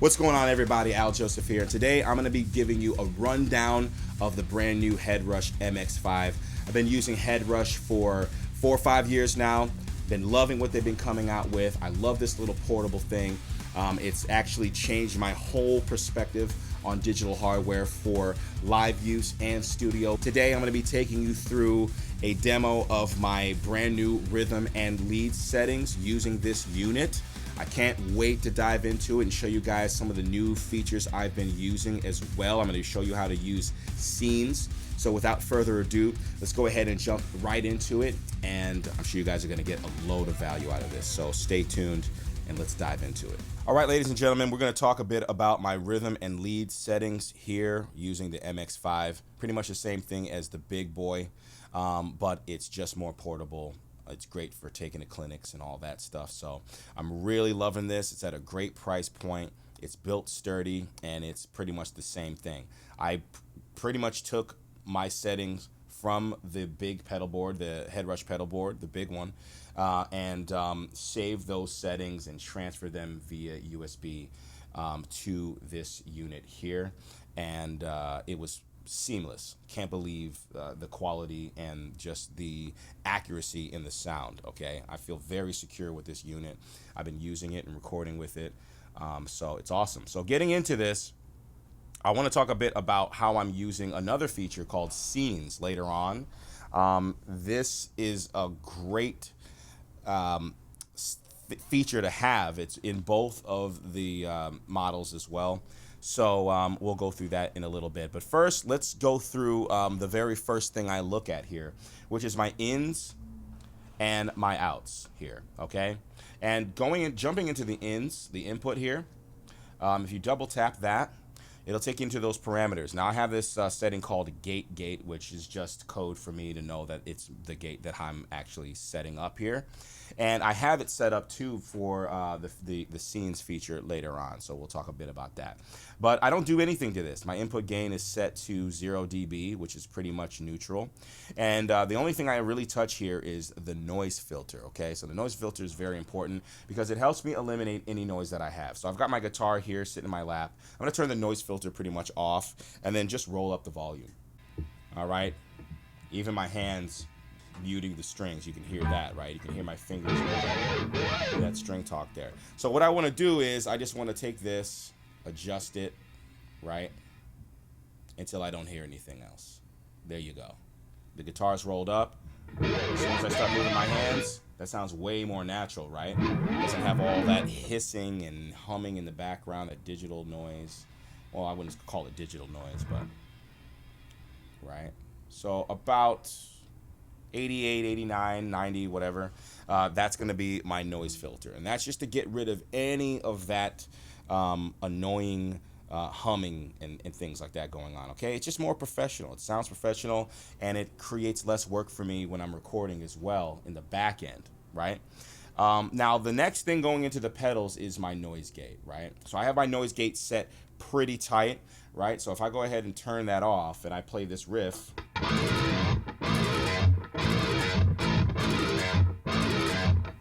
What's going on, everybody? Al Joseph here. Today I'm going to be giving you a rundown of the brand new Headrush MX5. I've been using Headrush for 4 or 5 years now. Been loving what they've been coming out with. I love this little portable thing. It's actually changed my whole perspective on digital hardware for live use and studio. Today I'm going to be taking you through a demo of my brand new rhythm and lead settings using this unit. I can't wait to dive into it and show you guys some of the new features I've been using as well. I'm going to show you how to use scenes. So without further ado, let's go ahead and jump right into it, and I'm sure you guys are going to get a load of value out of this. So stay tuned and let's dive into it. All right, ladies and gentlemen, we're going to talk a bit about my rhythm and lead settings here using the MX5. Pretty much the same thing as the big boy, but it's just more portable. It's great for taking to clinics and all that stuff. So I'm really loving this. It's at a great price point. It's built sturdy, and it's pretty much the same thing. I pretty much took my settings from the big pedal board, the Headrush pedal board, the big one, and saved those settings and transferred them via USB to this unit here. And it was seamless. Can't believe the quality and just the accuracy in the sound. Okay, I feel very secure with this unit. I've been using it and recording with it, so it's awesome. So getting into this, I want to talk a bit about how I'm using another feature called scenes later on. This is a great feature to have. It's in both of the models as well. So we'll go through that in a little bit. But first, let's go through the very first thing I look at here, which is my ins and my outs here, okay? And jumping into the ins, the input here, if you double tap that, it'll take you into those parameters. Now I have this setting called gate, which is just code for me to know that it's the gate that I'm actually setting up here. And I have it set up too for the scenes feature later on, so we'll talk a bit about that. But I don't do anything to this. My input gain is set to 0 dB, which is pretty much neutral. And the only thing I really touch here is the noise filter, okay? So the noise filter is very important because it helps me eliminate any noise that I have. So I've got my guitar here sitting in my lap. I'm gonna turn the noise filter pretty much off and then just roll up the volume. All right, even my hands muting the strings, you can hear that, right? You can hear my fingers that string talk there. So what I want to do is I just want to take this, adjust it, right, until I don't hear anything else. There you go. The guitar's rolled up. As soon as I start moving my hands, that sounds way more natural, right? It doesn't have all that hissing and humming in the background, that digital noise. Well, I wouldn't call it digital noise, but right. So about 88, 89, 90, whatever, that's going to be my noise filter. And that's just to get rid of any of that annoying humming and things like that going on, okay? It's just more professional. It sounds professional, and it creates less work for me when I'm recording as well in the back end, right? Now, the next thing going into the pedals is my noise gate, right? So I have my noise gate set pretty tight, right? So if I go ahead and turn that off and I play this riff,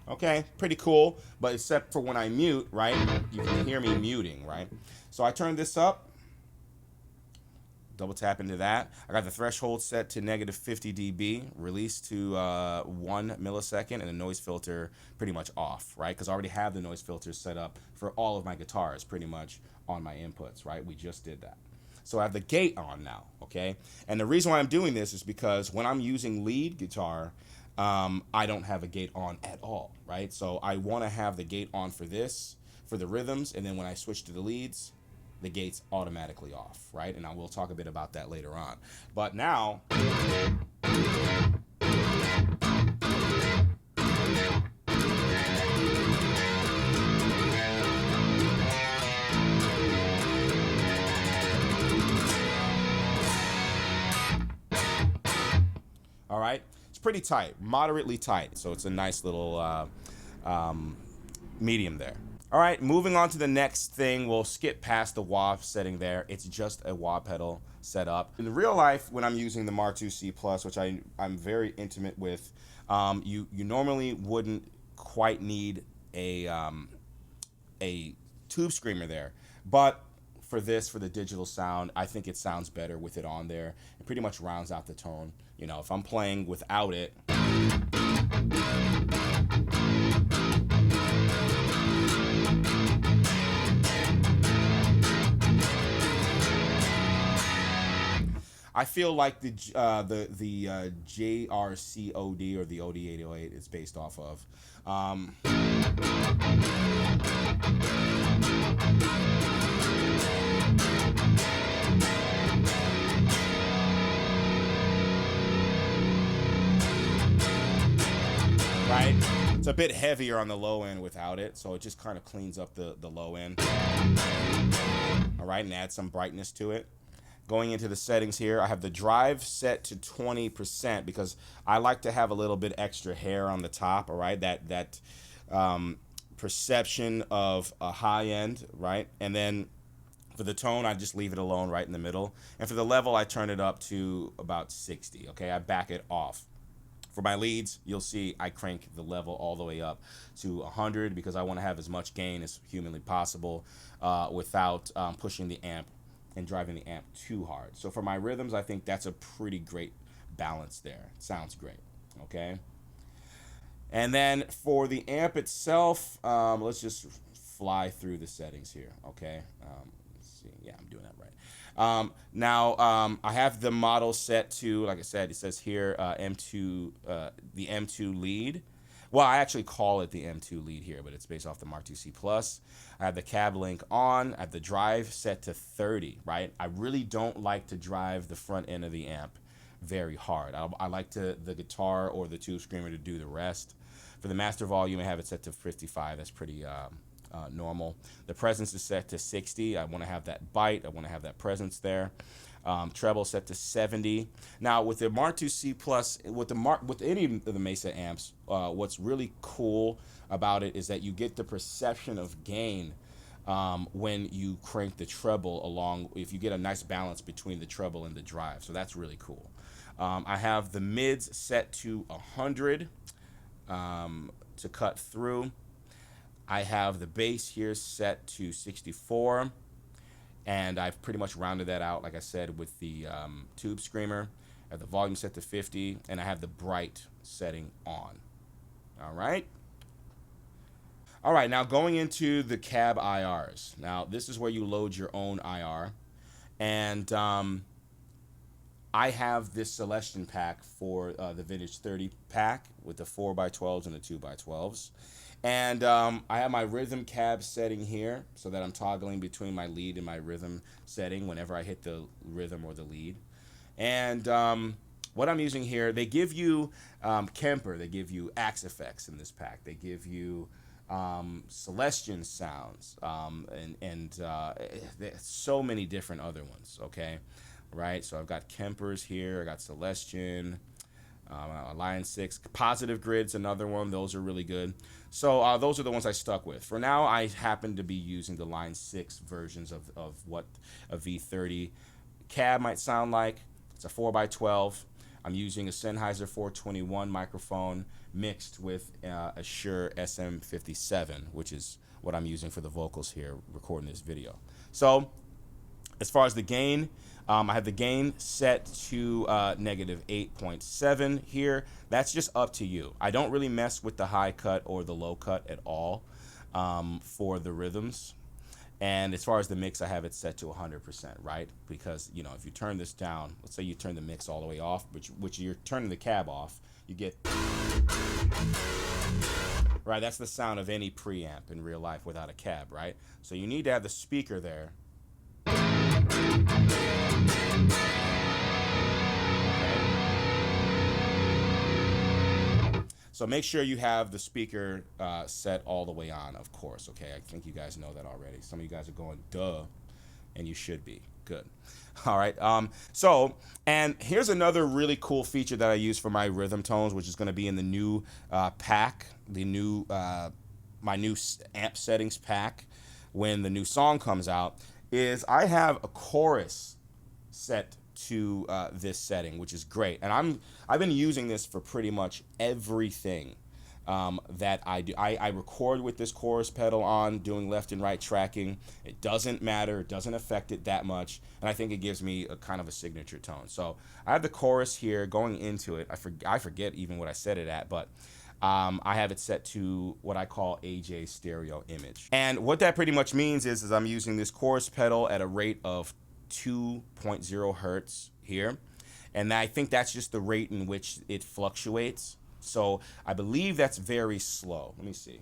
okay, pretty cool, but except for when I mute, right, you can hear me muting, right? So I turn this up, double tap into that. I got the threshold set to -50 dB, release to 1 millisecond, and the noise filter pretty much off, right? Because I already have the noise filter set up for all of my guitars pretty much on my inputs, right? We just did that. So I have the gate on now, okay? And the reason why I'm doing this is because when I'm using lead guitar, I don't have a gate on at all, right? So I want to have the gate on for this, for the rhythms, and then when I switch to the leads, the gate's automatically off, right? And I will talk a bit about that later on. But now, all right, it's pretty tight, moderately tight, so it's a nice little medium there. All right, moving on to the next thing. We'll skip past the wah setting there. It's just a wah pedal setup. In real life, when I'm using the Mark II C+, which I'm very intimate with, you normally wouldn't quite need a tube screamer there. But for this, for the digital sound, I think it sounds better with it on there. It pretty much rounds out the tone. You know, if I'm playing without it, I feel like the JRCOD, or the OD808, is based off of. Right? It's a bit heavier on the low end without it, so it just kind of cleans up the low end. All right, and add some brightness to it. Going into the settings here, I have the drive set to 20% because I like to have a little bit extra hair on the top. All right, that perception of a high end, right? And then for the tone, I just leave it alone right in the middle. And for the level, I turn it up to about 60. Okay, I back it off. For my leads, you'll see I crank the level all the way up to 100 because I want to have as much gain as humanly possible without pushing the amp and driving the amp too hard. So for my rhythms, I think that's a pretty great balance there. It sounds great, okay? And then for the amp itself, let's just fly through the settings here, okay? Let's see. Yeah, I'm doing that right. Now, I have the model set to, like I said, it says here, M2, the M2 lead. Well, I actually call it the M2 lead here, but it's based off the Mark II C+. I have the cab link on. I have the drive set to 30, right? I really don't like to drive the front end of the amp very hard. I like the guitar or the tube screamer to do the rest. For the master volume, I have it set to 55. That's pretty normal. The presence is set to 60. I want to have that bite. I want to have that presence there. Treble set to 70. Now with the Mark II C+, with any of the Mesa amps, what's really cool about it is that you get the perception of gain when you crank the treble along, if you get a nice balance between the treble and the drive. So that's really cool. I have the mids set to 100 to cut through. I have the bass here set to 64. And I've pretty much rounded that out, like I said, with the tube screamer. I have the volume set to 50, and I have the bright setting on. All right. All right, now going into the cab IRs. Now, this is where you load your own IR. And I have this Celestion pack for the Vintage 30 pack with the 4x12s and the 2x12s. And I have my rhythm cab setting here so that I'm toggling between my lead and my rhythm setting whenever I hit the rhythm or the lead. And what I'm using here, they give you Kemper, they give you Axe effects in this pack. They give you Celestion sounds, and so many different other ones, okay? Right, so I've got Kempers here, I got Celestion, Line 6, Positive Grid's another one. Those are really good. So those are the ones I stuck with. For now, I happen to be using the Line 6 versions of what a V30 cab might sound like. It's a 4x12. I'm using a Sennheiser 421 microphone mixed with a Shure SM57, which is what I'm using for the vocals here, recording this video. So as far as the gain, I have the gain set to negative 8.7 here. That's just up to you. I don't really mess with the high cut or the low cut at all for the rhythms. And as far as the mix, I have it set to 100%, right? Because, you know, if you turn this down, let's say you turn the mix all the way off, which you're turning the cab off, you get, right? That's the sound of any preamp in real life without a cab, right? So you need to have the speaker there. So make sure you have the speaker set all the way on, of course, okay? I think you guys know that already. Some of you guys are going, duh, and you should be. Good. All right. And here's another really cool feature that I use for my rhythm tones, which is going to be in the new pack, the new my new amp settings pack when the new song comes out, is I have a chorus set to this setting, which is great. And I've been using this for pretty much everything that I do. I record with this chorus pedal on, doing left and right tracking. It doesn't matter. It doesn't affect it that much. And I think it gives me a kind of a signature tone. So I have the chorus here going into it. I forget even what I set it at, but I have it set to what I call AJ stereo image. And what that pretty much means is I'm using this chorus pedal at a rate of 2.0 hertz here. And I think that's just the rate in which it fluctuates. So I believe that's very slow. Let me see.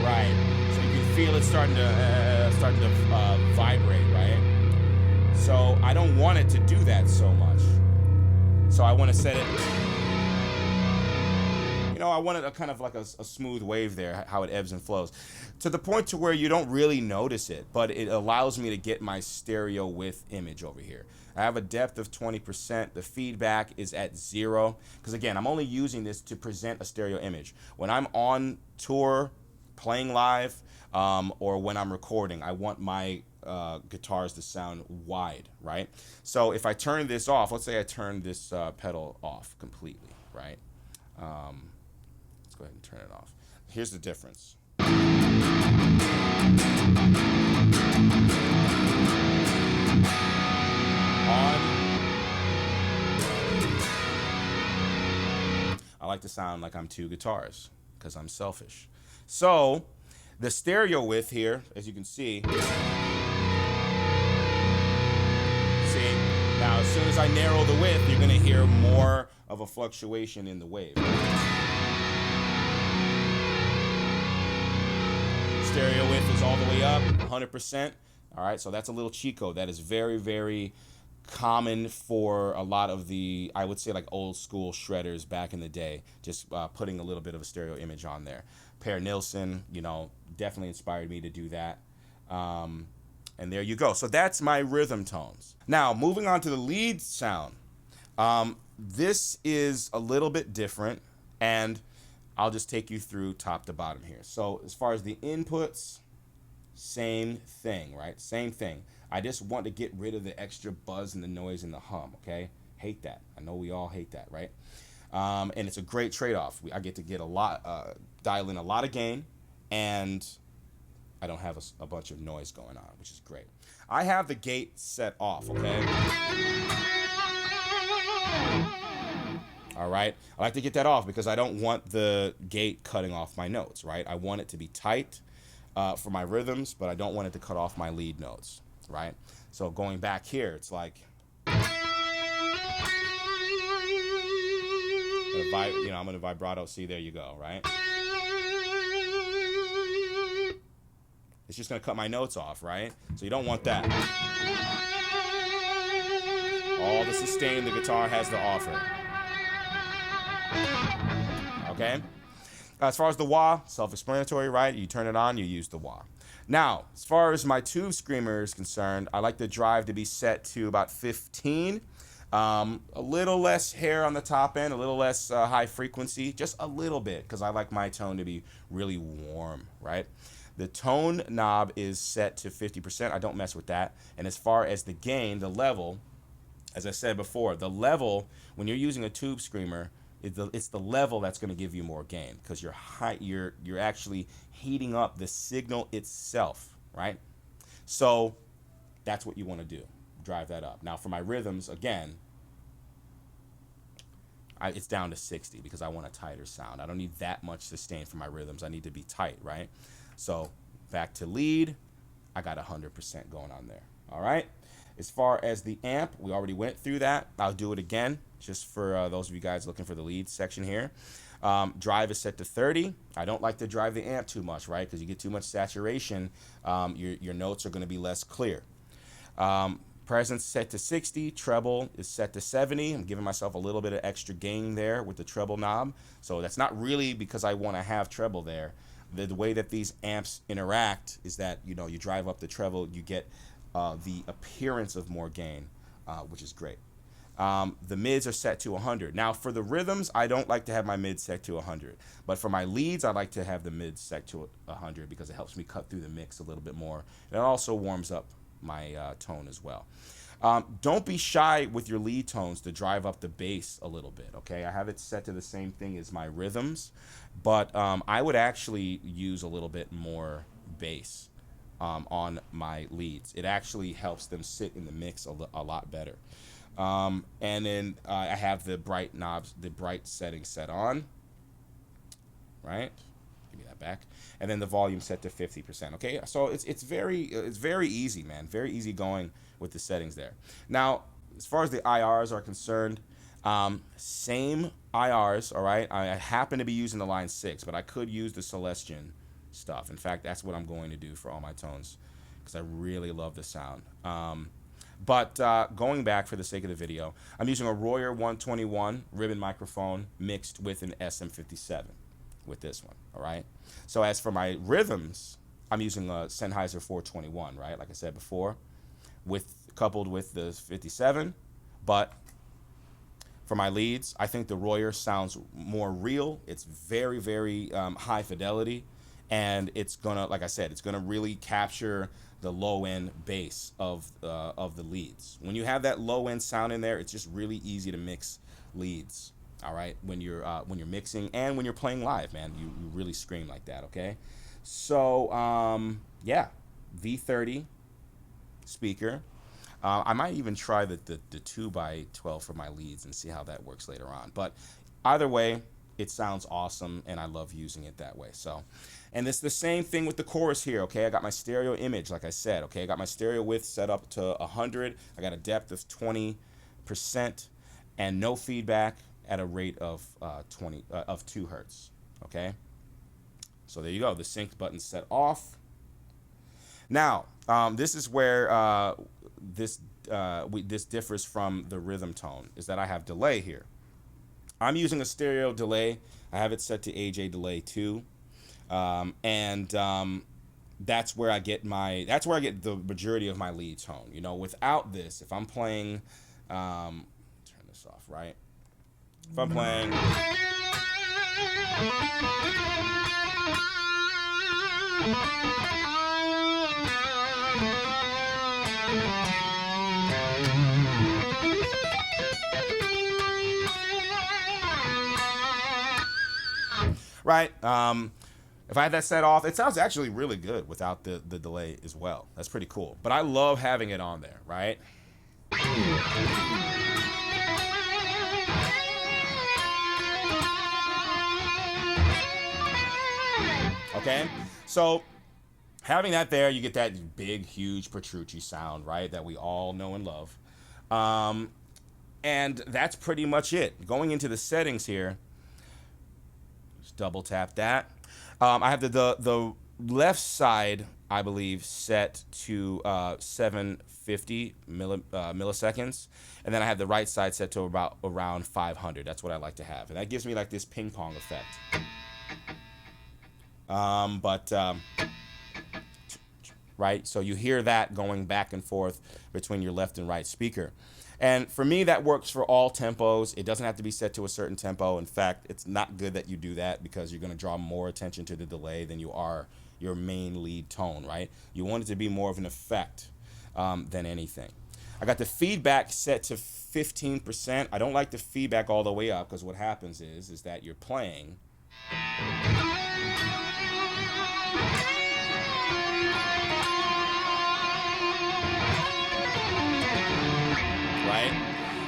Right. So you can feel it starting to vibrate, right? So I don't want it to do that so much. So I want to set it, I want it a kind of like a smooth wave there, how it ebbs and flows, to the point to where you don't really notice it, but it allows me to get my stereo width image over here. I have a depth of 20%. The feedback is at 0, because again, I'm only using this to present a stereo image. When I'm on tour, playing live, or when I'm recording, I want my guitars to sound wide, right? So if I turn this off, let's say I turn this pedal off completely, right? Let's go ahead and turn it off. Here's the difference. I like to sound like I'm two guitars because I'm selfish. So the stereo width here, as you can see, now as soon as I narrow the width, you're going to hear more of a fluctuation in the wave. Stereo width is all the way up, 100%. All right, so that's a little cheat code. That is very, very common for a lot of the, I would say, like old school shredders back in the day, just putting a little bit of a stereo image on there. Per Nilsson, definitely inspired me to do that. And there you go. So that's my rhythm tones. Now, moving on to the lead sound. This is a little bit different, and I'll just take you through top to bottom here. So as far as the inputs, same thing, right? Same thing. I just want to get rid of the extra buzz and the noise and the hum, okay? Hate that. I know we all hate that, right? And it's a great trade-off. I get to get dial in a lot of gain, and I don't have a bunch of noise going on, which is great. I have the gate set off, okay? All right, I like to get that off because I don't want the gate cutting off my notes, right? I want it to be tight for my rhythms, but I don't want it to cut off my lead notes, right? So going back here, it's like, I'm gonna vibrato. See, there you go, right? It's just gonna cut my notes off, right? So you don't want that. All the sustain the guitar has to offer. Okay? As far as the wah, self-explanatory, right? You turn it on, you use the wah. Now, as far as my tube screamer is concerned, I like the drive to be set to about 15. A little less hair on the top end, a little less high frequency, just a little bit, because I like my tone to be really warm, right? The tone knob is set to 50%. I don't mess with that. And as far as the gain, the level, as I said before, the level, when you're using a tube screamer, it's the level that's going to give you more gain, because you're actually heating up the signal itself, right? So that's what you want to do. Drive that up. Now for my rhythms, again, it's down to 60 because I want a tighter sound. I don't need that much sustain for my rhythms. I need to be tight, right? So back to lead, I got 100% going on there. All right. As far as the amp, we already went through that. I'll do it again just for those of you guys looking for the lead section here. Drive is set to 30. I don't like to drive the amp too much, right? Because you get too much saturation, your notes are going to be less clear. Presence set to 60. Treble is set to 70. I'm giving myself a little bit of extra gain there with the treble knob. So that's not really because I want to have treble there. The way that these amps interact is that, you drive up the treble, you get the appearance of more gain, which is great. The mids are set to 100. Now, for the rhythms, I don't like to have my mids set to 100. But for my leads, I like to have the mids set to 100 because it helps me cut through the mix a little bit more. And it also warms up my tone as well. Don't be shy with your lead tones to drive up the bass a little bit, okay? I have it set to the same thing as my rhythms, but I would actually use a little bit more bass on my leads. It actually helps them sit in the mix a lot better. And then I have the bright knobs, the bright setting set on, right? Give me that back. And then the volume set to 50%. Okay, so it's very easy, man. Very easy going with the settings there. Now, as far as the IRs are concerned, same IRs. All right, I happen to be using the line 6, but I could use the Celestian stuff. In fact, that's what I'm going to do for all my tones because I really love the sound. But going back for the sake of the video, I'm using a Royer 121 ribbon microphone mixed with an SM57 with this one, all right? So as for my rhythms, I'm using a Sennheiser 421, right? Like I said before, coupled with the 57. But for my leads, I think the Royer sounds more real. It's very, very high fidelity. And it's gonna, like I said, it's gonna really capture the low end bass of the leads. When you have that low end sound in there, it's just really easy to mix leads. All right, when you're mixing and when you're playing live, man, you really scream like that. Okay, so yeah, V30 speaker. I might even try the 2x12 for my leads and see how that works later on. But either way, it sounds awesome, and I love using it that way. So, and it's the same thing with the chorus here, okay? I got my stereo image, like I said, okay? I got my stereo width set up to 100. I got a depth of 20% and no feedback at a rate of 2 hertz, okay? So there you go. The sync button set off. Now, this is where this differs from the rhythm tone, is that I have delay here. I'm using a stereo delay. I have it set to AJ delay 2, and that's where I get the majority of my lead tone. You know, without this, if I'm playing, turn this off, right? If I'm playing, right? If I had that set off, it sounds actually really good without the delay as well. That's pretty cool. But I love having it on there, right? Okay, so having that there, you get that big, huge Petrucci sound, right? That we all know and love. And that's pretty much it. Going into the settings here, just double tap that. I have the left side, I believe, set to 750 milliseconds, and then I have the right side set to around 500. That's what I like to have, and that gives me like this ping pong effect. Right, so you hear that going back and forth between your left and right speaker. And for me, that works for all tempos. It doesn't have to be set to a certain tempo. In fact, it's not good that you do that because you're going to draw more attention to the delay than you are your main lead tone, right? You want it to be more of an effect than anything. I got the feedback set to 15%. I don't like the feedback all the way up because what happens is that you're playing.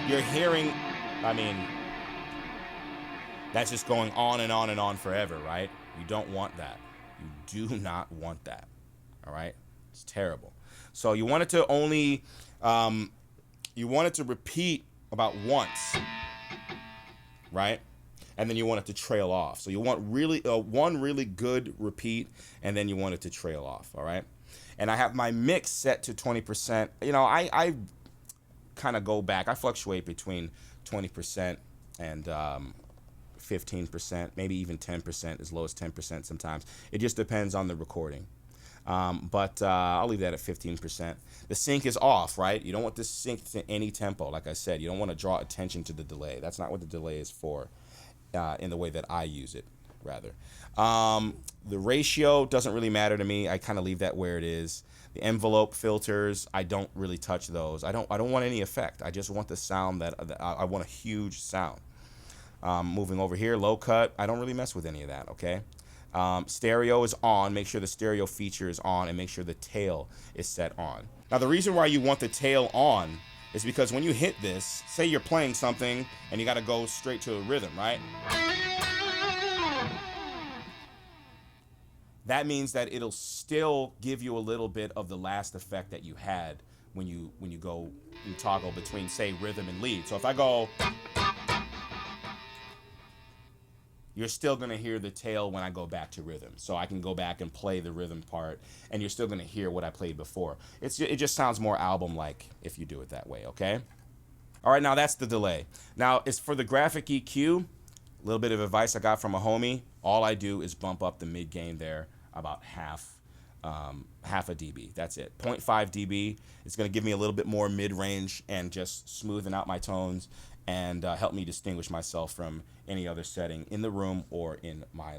You're hearing, I mean, that's just going on and on and on forever, right? You don't want that. You do not want that, all right? It's terrible. So you want it to only, you want it to repeat about once, right? And then you want it to trail off. So you want really one really good repeat, and then you want it to trail off, all right? And I have my mix set to 20%. You know, I kind of go back. I fluctuate between 20% and 15%, maybe even 10%, as low as 10% sometimes. It just depends on the recording. But I'll leave that at 15%. The sync is off, right? You don't want this sync to any tempo. Like I said, you don't want to draw attention to the delay. That's not what the delay is for in the way that I use it. rather. The ratio doesn't really matter to me. I kind of leave that where it is. The envelope filters, I don't really touch those. I don't want any effect. I just want the sound that I want a huge sound. Moving over here, low cut, I don't really mess with any of that, okay? Stereo is on. Make sure the stereo feature is on, and make sure the tail is set on. Now, the reason why you want the tail on is because when you hit this, say you're playing something and you got to go straight to a rhythm, right? That means that it'll still give you a little bit of the last effect that you had when you toggle between, say, rhythm and lead. So if I go, you're still going to hear the tail when I go back to rhythm. So I can go back and play the rhythm part, and you're still going to hear what I played before. It just sounds more album-like if you do it that way, okay? All right, now that's the delay. Now, as for the graphic EQ, a little bit of advice I got from a homie. All I do is bump up the mid gain there about half a dB. That's it. 0.5 dB. It's going to give me a little bit more mid-range and just smoothen out my tones and help me distinguish myself from any other setting in the room or in my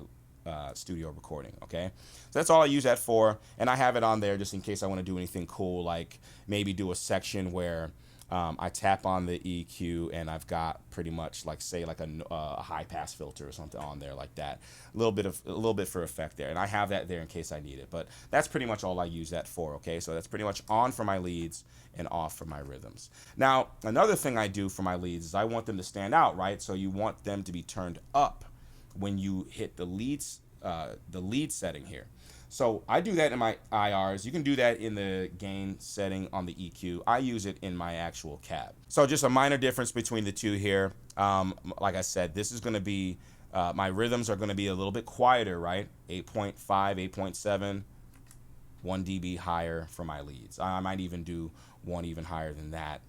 studio recording, okay? So that's all I use that for, and I have it on there just in case I want to do anything cool, like maybe do a section where I tap on the EQ and I've got pretty much like, say, like a high pass filter or something on there like that. A little bit for effect there, and I have that there in case I need it. But that's pretty much all I use that for, okay? So that's pretty much on for my leads and off for my rhythms. Now, another thing I do for my leads is I want them to stand out, right? So you want them to be turned up when you hit the lead setting here. So I do that in my IRs. You can do that in the gain setting on the EQ. I use it in my actual cab. So just a minor difference between the two here. Like I said, this is going to be, my rhythms are going to be a little bit quieter, right? 8.5, 8.7, 1 dB higher for my leads. I might even do one even higher than that,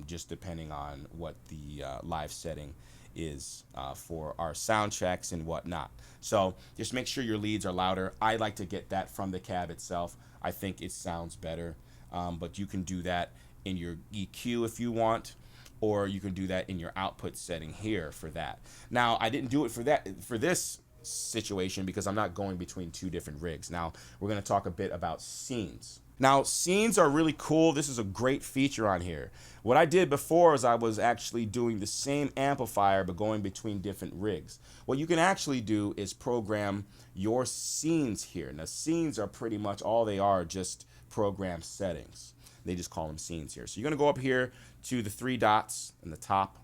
just depending on what the live setting is for our sound checks and whatnot. So just make sure your leads are louder. I like to get that from the cab itself. I think it sounds better, but you can do that in your EQ if you want, or you can do that in your output setting here for that. Now, I didn't do it for this situation because I'm not going between two different rigs. Now, we're going to talk a bit about scenes. Now, scenes are really cool. This is a great feature on here. What I did before is I was actually doing the same amplifier but going between different rigs. What you can actually do is program your scenes here. Now, scenes are pretty much all they are, just program settings. They just call them scenes here. So you're going to go up here to the 3 dots in the top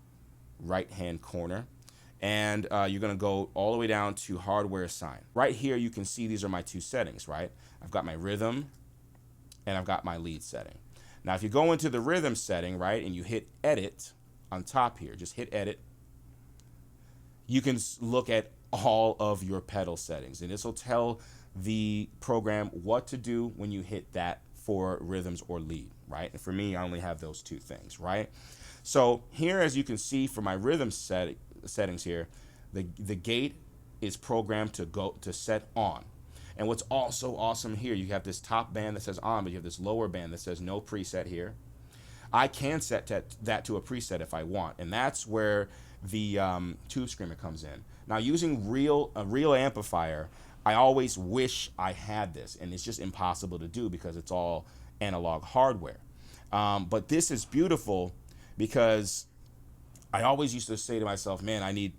right-hand corner, and you're going to go all the way down to hardware assign. Right here, you can see these are my 2 settings, right? I've got my rhythm and I've got my lead setting. Now, if you go into the rhythm setting, right, and you hit edit on top here, just hit edit, you can look at all of your pedal settings, and this will tell the program what to do when you hit that for rhythms or lead, right? And for me, I only have those 2 things, right? So here, as you can see for my rhythm settings here, the gate is programmed to set on. And what's also awesome here, you have this top band that says on, but you have this lower band that says no preset here. I can set that to a preset if I want, and that's where the tube screamer comes in. Now, using a real amplifier, I always wish I had this, and it's just impossible to do because it's all analog hardware. But this is beautiful because I always used to say to myself, man, I need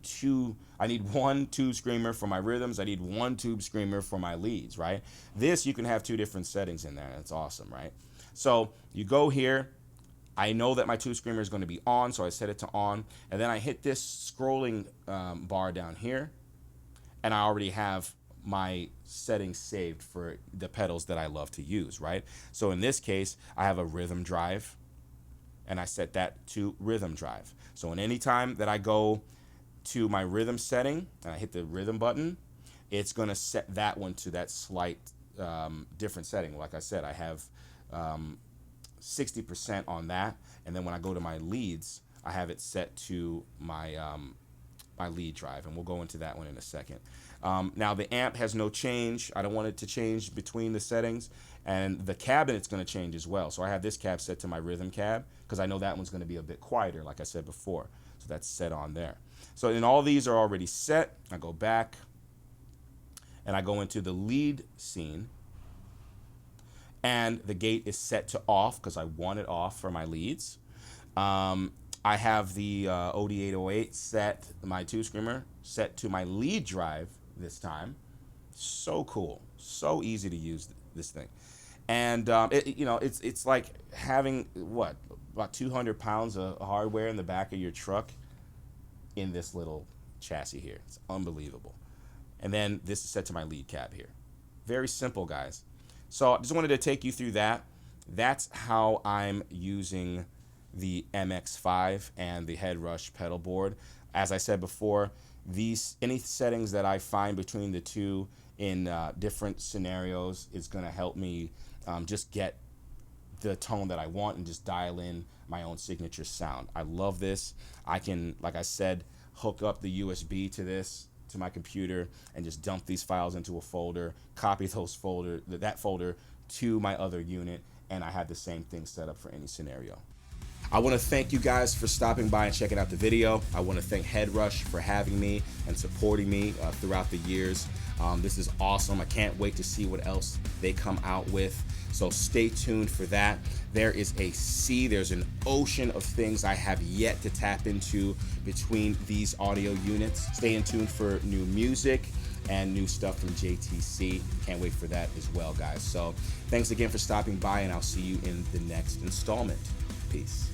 1 tube screamer for my rhythms. I need 1 tube screamer for my leads, right? This, you can have 2 different settings in there, and it's awesome, right? So you go here. I know that my tube screamer is going to be on, so I set it to on, and then I hit this scrolling bar down here, and I already have my settings saved for the pedals that I love to use, right? So in this case, I have a rhythm drive, and I set that to rhythm drive. So in any time that I go to my rhythm setting and I hit the rhythm button, it's going to set that one to that slight different setting. Like I said, I have 60% on that, and then when I go to my leads, I have it set to my my lead drive, and we'll go into that one in a second. Now, the amp has no change. I don't want it to change between the settings, and the cabinet's going to change as well. So I have this cab set to my rhythm cab because I know that one's going to be a bit quieter, like I said before. So that's set on there. So then all these are already set. I go back, and I go into the lead scene, and the gate is set to off because I want it off for my leads. I have the OD808 set, my 2-screamer, set to my lead drive this time. So cool. So easy to use this thing. And, it's like having, what, about 200 pounds of hardware in the back of your truck in this little chassis here. It's unbelievable. And then this is set to my lead cab here. Very simple, guys. So I just wanted to take you through that. That's how I'm using the MX5 and the Headrush pedal board. As I said before, any settings that I find between the two in different scenarios is going to help me just get the tone that I want and just dial in my own signature sound. I love this. I can, like I said, hook up the USB to this, to my computer, and just dump these files into a folder, copy that folder to my other unit, and I have the same thing set up for any scenario. I want to thank you guys for stopping by and checking out the video. I want to thank Headrush for having me and supporting me throughout the years. This is awesome. I can't wait to see what else they come out with. So stay tuned for that. There's an ocean of things I have yet to tap into between these audio units. Stay in tune for new music and new stuff from JTC. Can't wait for that as well, guys. So thanks again for stopping by, and I'll see you in the next installment. Peace.